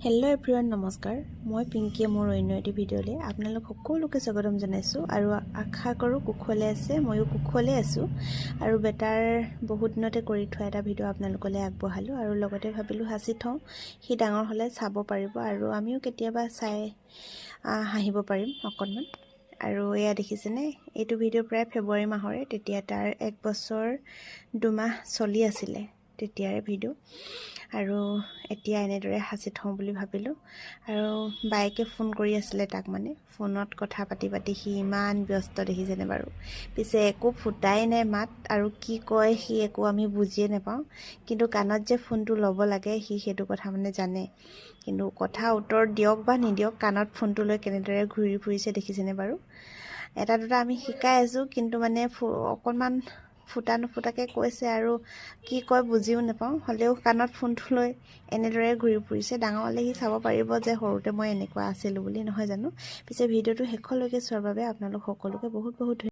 hello' everyone নমস্কাৰ মই পিংকিয়ে মোৰ অন্য এটি ভিডিঅ'লৈ আপোনালোক সকলোকে স্বাগতম জনাইছোঁ আৰু আশা কৰোঁ কুশলে আছে ময়ো কুশলে আছোঁ আৰু বেটাৰ বহুত দিনতে কৰি থোৱা এটা ভিডিঅ' আপোনালোকলৈ আগবঢ়ালোঁ আৰু লগতে ভাবিলোঁ সাঁচি থওঁ সি ডাঙৰ হ'লে চাব পাৰিব আৰু আমিও কেতিয়াবা চাই হাঁহিব পাৰিম অকণমান আৰু এয়া দেখিছেনে এইটো ভিডিঅ' প্ৰায় ফেব্ৰুৱাৰী মাহৰে তেতিয়া তাৰ 1 বছৰ 2 মাহ চলি আছিলে তেতিয়াৰে ভিডিঅ' আৰু এতিয়া এনেদৰে সাঁচি থওঁ বুলি ভাবিলোঁ আৰু বাইকে ফোন কৰি আছিলে তাক মানে ফোনত কথা পাতি পাতি সি ইমান ব্যস্ত দেখিছেনে বাৰু পিছে একো ফুটাই নাই মাত আৰু কি কয় সি একো আমি বুজিয়ে নাপাওঁ কিন্তু কাণত যে ফোনটো ল'ব লাগে সি সেইটো কথা মানে জানে কিন্তু কথা উত্তৰ দিয়ক বা নিদিয়ক কাণত ফোনটো লৈ কেনেদৰে ঘূৰি ফুৰিছে দেখিছেনে বাৰু এটা দুটা আমি শিকাই আছোঁ কিন্তু মানে অকণমান ফুটা নুফুটাকৈ কৈছে আৰু কি কয় বুজিও নাপাওঁ হ'লেও কাণত ফোনটো লৈ এনেদৰে ঘূৰি ফুৰিছে ডাঙৰ হ'লে সি চাব পাৰিব যে সৰুতে মই এনেকুৱা আছিলোঁ বুলি নহয় জানো পিছে ভিডিঅ'টো শেষলৈকে চোৱাৰ বাবে আপোনালোক সকলোকে বহুত